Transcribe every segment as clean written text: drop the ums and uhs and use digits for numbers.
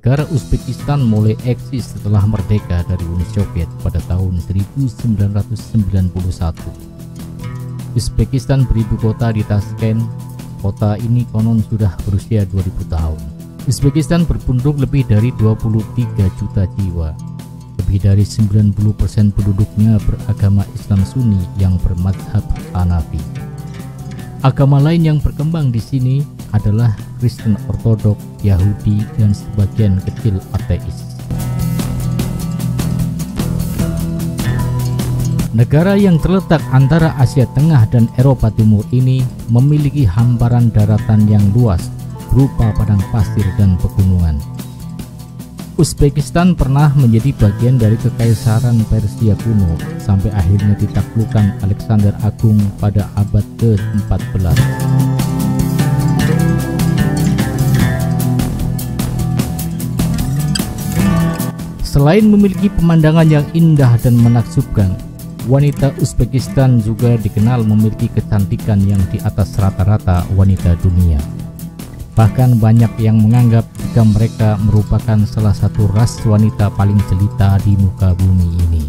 negara Uzbekistan mulai eksis setelah merdeka dari Uni Soviet pada tahun 1991. Uzbekistan beribu kota di Tashkent. Kota ini konon sudah berusia 2000 tahun. Uzbekistan berpenduduk lebih dari 23 juta jiwa. Lebih dari 90% penduduknya beragama Islam Sunni yang bermadhab Hanafi. Agama lain yang berkembang di sini adalah Kristen Ortodok, Yahudi, dan sebagian kecil ateis. Negara yang terletak antara Asia Tengah dan Eropa Timur ini memiliki hamparan daratan yang luas berupa padang pasir dan pegunungan. Uzbekistan pernah menjadi bagian dari Kekaisaran Persia kuno sampai akhirnya ditaklukkan Alexander Agung pada abad ke-14. Selain memiliki pemandangan yang indah dan menakjubkan, wanita Uzbekistan juga dikenal memiliki kecantikan yang di atas rata-rata wanita dunia. Bahkan banyak yang menganggap jika mereka merupakan salah satu ras wanita paling jelita di muka bumi ini.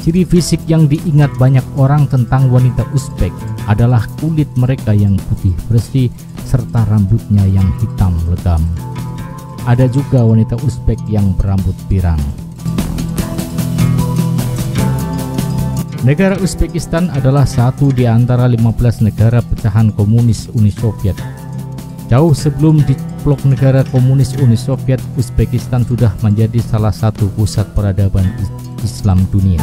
Ciri fisik yang diingat banyak orang tentang wanita Uzbek adalah kulit mereka yang putih bersih serta rambutnya yang hitam legam. Ada juga wanita Uzbek yang berambut pirang. Negara Uzbekistan adalah satu di antara 15 negara pecahan komunis Uni Soviet. Jauh sebelum diplok negara komunis Uni Soviet, Uzbekistan sudah menjadi salah satu pusat peradaban Islam dunia.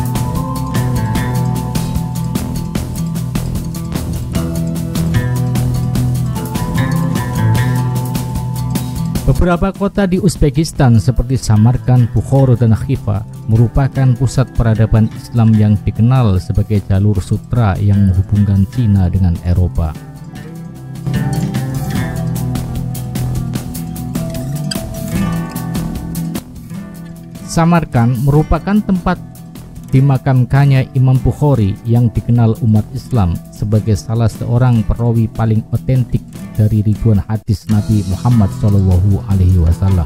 Beberapa kota di Uzbekistan seperti Samarkand, Bukhara, dan Khiva merupakan pusat peradaban Islam yang dikenal sebagai jalur sutra yang menghubungkan Cina dengan Eropa. Samarkand merupakan tempat dimakamkannya Imam Bukhari yang dikenal umat Islam sebagai salah seorang perawi paling otentik dari ribuan hadis Nabi Muhammad SAW.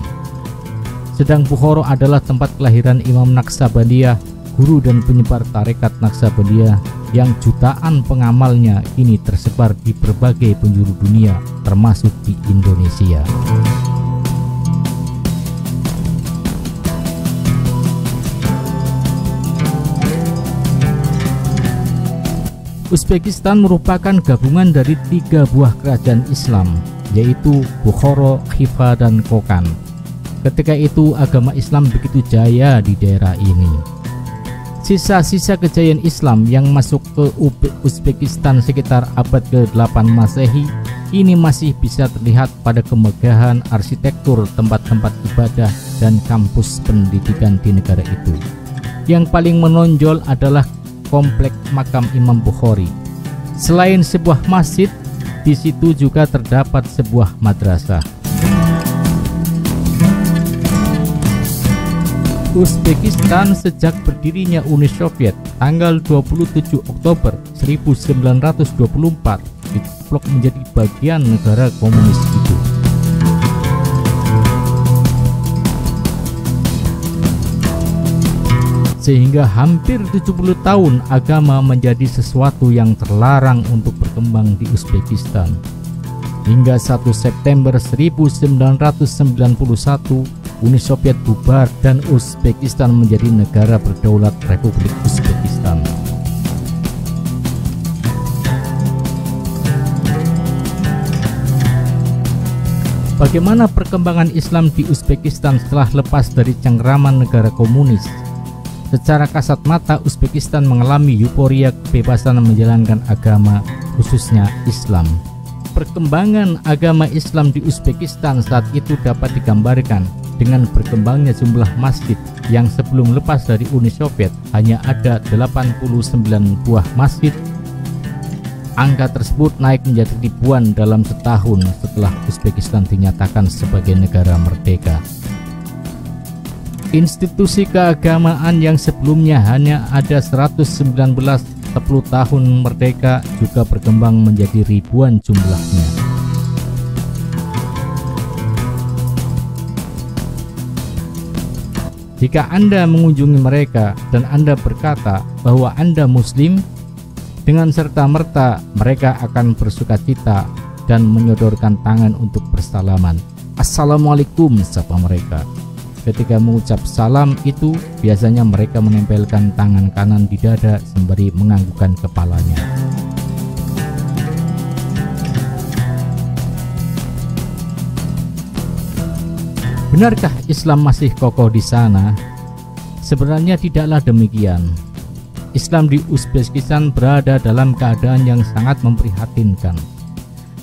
Sedang Bukhara adalah tempat kelahiran Imam Naqsabandiyah, guru dan penyebar tarekat Naqsabandiyah yang jutaan pengamalnya kini tersebar di berbagai penjuru dunia termasuk di Indonesia. Uzbekistan merupakan gabungan dari 3 buah kerajaan Islam, yaitu Bukhara, Khiva, dan Kokand. Ketika itu agama Islam begitu jaya di daerah ini. Sisa-sisa kejayaan Islam yang masuk ke Uzbekistan sekitar abad ke-8 Masehi ini masih bisa terlihat pada kemegahan arsitektur tempat-tempat ibadah dan kampus pendidikan di negara itu. Yang paling menonjol adalah komplek makam Imam Bukhari. Selain sebuah masjid, di situ juga terdapat sebuah madrasah. Uzbekistan sejak berdirinya Uni Soviet tanggal 27 Oktober 1924 diplok menjadi bagian negara komunis itu. Sehingga hampir 70 tahun agama menjadi sesuatu yang terlarang untuk berkembang di Uzbekistan. Hingga 1 September 1991, Uni Soviet bubar dan Uzbekistan menjadi negara berdaulat Republik Uzbekistan. Bagaimana perkembangan Islam di Uzbekistan setelah lepas dari cengkeraman negara komunis? Secara kasat mata, Uzbekistan mengalami euforia kebebasan menjalankan agama, khususnya Islam. Perkembangan agama Islam di Uzbekistan saat itu dapat digambarkan dengan berkembangnya jumlah masjid yang sebelum lepas dari Uni Soviet hanya ada 89 buah masjid. Angka tersebut naik menjadi ribuan dalam setahun setelah Uzbekistan dinyatakan sebagai negara merdeka. Institusi keagamaan yang sebelumnya hanya ada 119 10 tahun merdeka juga berkembang menjadi ribuan jumlahnya. Jika Anda mengunjungi mereka dan Anda berkata bahwa Anda Muslim, dengan serta-merta mereka akan bersukacita dan menyodorkan tangan untuk bersalaman. Assalamualaikum, sapa mereka. Ketika mengucap salam itu, biasanya mereka menempelkan tangan kanan di dada sembari menganggukkan kepalanya. Benarkah Islam masih kokoh di sana? Sebenarnya tidaklah demikian. Islam di Uzbekistan berada dalam keadaan yang sangat memprihatinkan.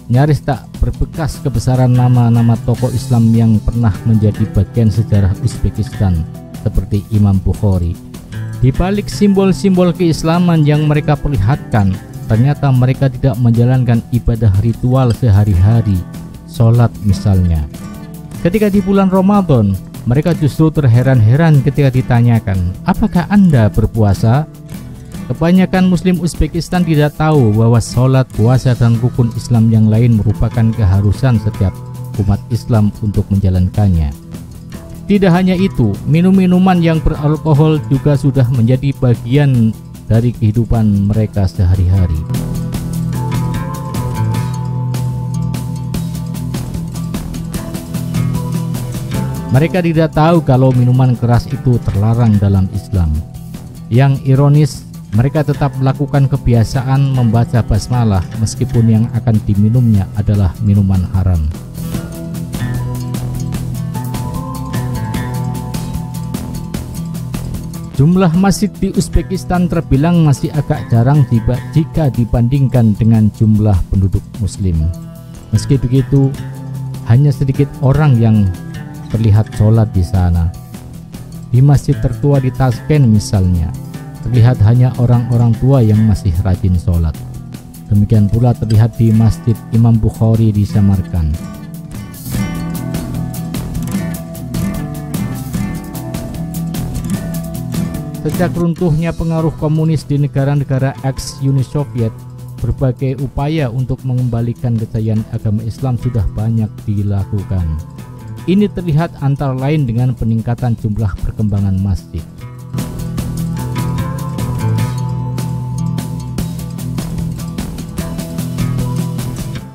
Nyaris tak berbekas kebesaran nama-nama tokoh Islam yang pernah menjadi bagian sejarah Uzbekistan, seperti Imam Bukhari. Di balik simbol-simbol keislaman yang mereka perlihatkan, ternyata mereka tidak menjalankan ibadah ritual sehari-hari, sholat misalnya. Ketika di bulan Ramadan, mereka justru terheran-heran ketika ditanyakan, apakah Anda berpuasa? Kebanyakan Muslim Uzbekistan tidak tahu bahwa sholat, puasa, dan rukun Islam yang lain merupakan keharusan setiap umat Islam untuk menjalankannya. Tidak hanya itu, minum-minuman yang beralkohol juga sudah menjadi bagian dari kehidupan mereka sehari-hari. Mereka tidak tahu kalau minuman keras itu terlarang dalam Islam. Yang ironis, mereka tetap melakukan kebiasaan membaca basmalah meskipun yang akan diminumnya adalah minuman haram. Jumlah masjid di Uzbekistan terbilang masih agak jarang jika dibandingkan dengan jumlah penduduk Muslim. Meski begitu, hanya sedikit orang yang terlihat sholat di sana. Di masjid tertua di Tashkent misalnya, terlihat hanya orang-orang tua yang masih rajin sholat. Demikian pula terlihat di Masjid Imam Bukhari di Samarkand. Sejak runtuhnya pengaruh komunis di negara-negara ex-Uni Soviet, berbagai upaya untuk mengembalikan kejayaan agama Islam sudah banyak dilakukan. Ini terlihat antara lain dengan peningkatan jumlah perkembangan masjid.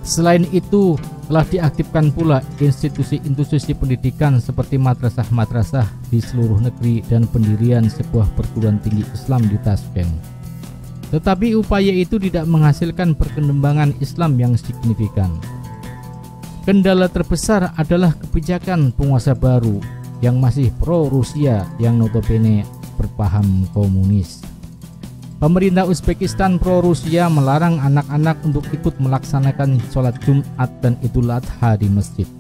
Selain itu, telah diaktifkan pula institusi-institusi pendidikan seperti madrasah-madrasah di seluruh negeri dan pendirian sebuah perguruan tinggi Islam di Tashkent. Tetapi upaya itu tidak menghasilkan perkembangan Islam yang signifikan. Kendala terbesar adalah kebijakan penguasa baru yang masih pro-Rusia yang notabene berpaham komunis. Pemerintah Uzbekistan pro-Rusia melarang anak-anak untuk ikut melaksanakan sholat Jumat dan Idul Adha di masjid.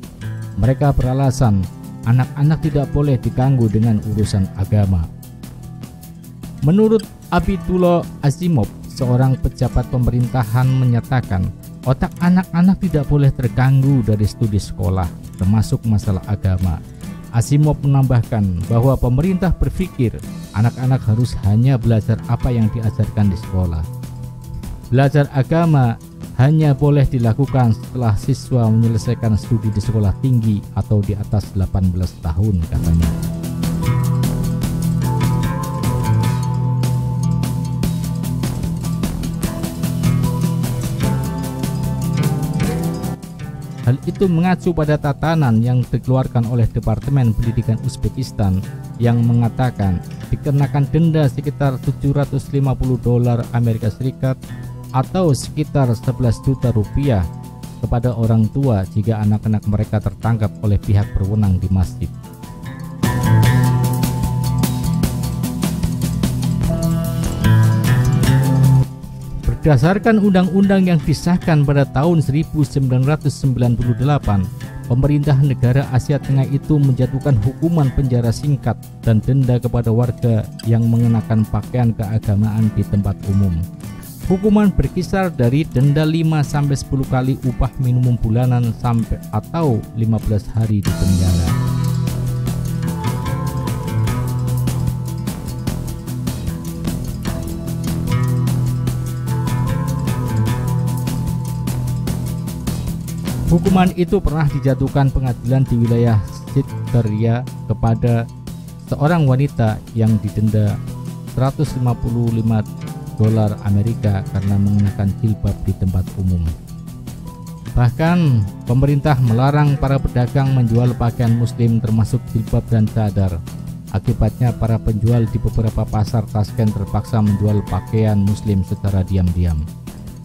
Mereka beralasan anak-anak tidak boleh diganggu dengan urusan agama. Menurut Abidullah Azimov, seorang pejabat pemerintahan, menyatakan otak anak-anak tidak boleh terganggu dari studi sekolah, termasuk masalah agama. Azimov menambahkan bahwa pemerintah berpikir anak-anak harus hanya belajar apa yang diajarkan di sekolah. Belajar agama hanya boleh dilakukan setelah siswa menyelesaikan studi di sekolah tinggi atau di atas 18 tahun, katanya. Hal itu mengacu pada tatanan yang dikeluarkan oleh Departemen Pendidikan Uzbekistan yang mengatakan dikenakan denda sekitar $750 Amerika Serikat atau sekitar 11 juta rupiah kepada orang tua jika anak-anak mereka tertangkap oleh pihak berwenang di masjid. Berdasarkan undang-undang yang disahkan pada tahun 1998, pemerintah negara Asia Tengah itu menjatuhkan hukuman penjara singkat dan denda kepada warga yang mengenakan pakaian keagamaan di tempat umum. Hukuman berkisar dari denda 5-10 kali upah minimum bulanan sampai atau 15 hari di penjara. Hukuman itu pernah dijatuhkan pengadilan di wilayah Sitkeria kepada seorang wanita yang didenda $155 Amerika karena mengenakan jilbab di tempat umum. Bahkan pemerintah melarang para pedagang menjual pakaian muslim termasuk jilbab dan cadar. Akibatnya para penjual di beberapa pasar Tashkent terpaksa menjual pakaian muslim secara diam-diam.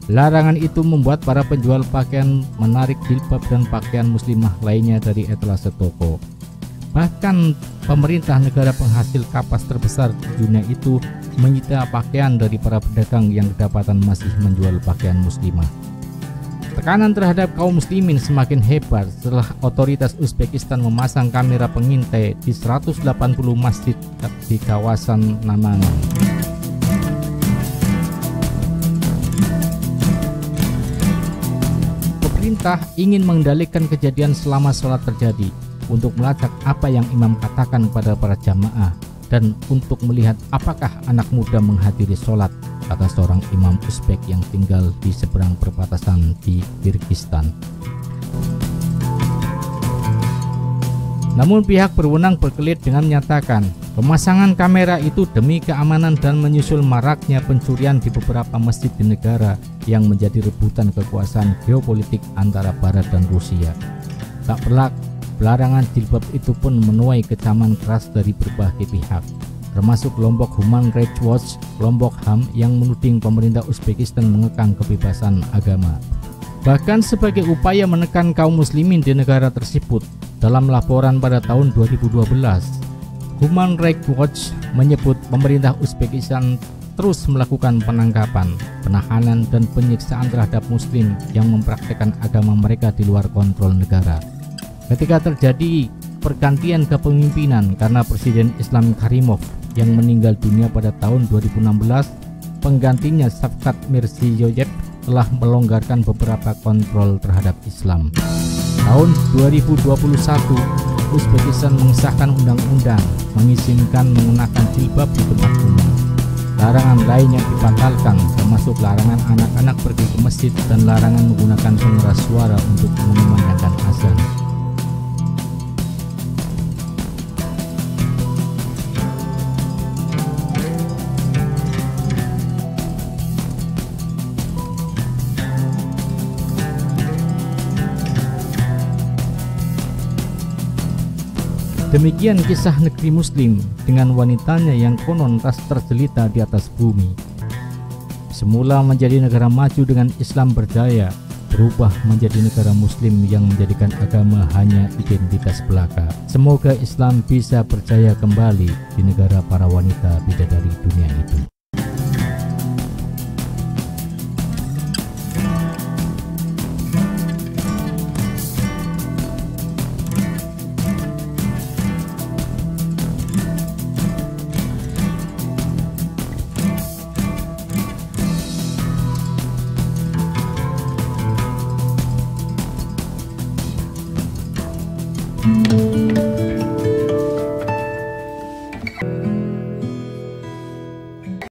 Larangan itu membuat para penjual pakaian menarik jilbab dan pakaian muslimah lainnya dari etalase toko. Bahkan pemerintah negara penghasil kapas terbesar di dunia itu menyita pakaian dari para pedagang yang kedapatan masih menjual pakaian muslimah. Tekanan terhadap kaum muslimin semakin hebat setelah otoritas Uzbekistan memasang kamera pengintai di 180 masjid di kawasan Namangan. Pemerintah ingin mengendalikan kejadian selama sholat terjadi untuk melacak apa yang imam katakan kepada para jamaah dan untuk melihat apakah anak muda menghadiri sholat, kata seorang imam Uzbek yang tinggal di seberang perbatasan di Kyrgyzstan. Namun pihak berwenang berkelit dengan menyatakan pemasangan kamera itu demi keamanan dan menyusul maraknya pencurian di beberapa masjid di negara yang menjadi rebutan kekuasaan geopolitik antara Barat dan Rusia. Tak pelak, pelarangan jilbab itu pun menuai kecaman keras dari berbagai pihak, termasuk kelompok Human Rights Watch, kelompok HAM yang menuding pemerintah Uzbekistan mengekang kebebasan agama. Bahkan sebagai upaya menekan kaum muslimin di negara tersebut, dalam laporan pada tahun 2012, Human Rights Watch menyebut pemerintah Uzbekistan terus melakukan penangkapan, penahanan, dan penyiksaan terhadap muslim yang mempraktikkan agama mereka di luar kontrol negara. Ketika terjadi pergantian kepemimpinan karena Presiden Islam Karimov yang meninggal dunia pada tahun 2016, penggantinya Shavkat Mirziyoyev telah melonggarkan beberapa kontrol terhadap Islam. Tahun 2021, Uzbekistan mengesahkan undang-undang mengizinkan mengenakan jilbab di tempat umum. Larangan lain yang dibatalkan termasuk larangan anak-anak pergi ke masjid dan larangan menggunakan pengeras suara untuk mengumandangkan azan. Demikian kisah negeri muslim dengan wanitanya yang konon tas terjelita di atas bumi. Semula menjadi negara maju dengan Islam berdaya, berubah menjadi negara muslim yang menjadikan agama hanya identitas belaka. Semoga Islam bisa berjaya kembali di negara para wanita bidadari dunia itu.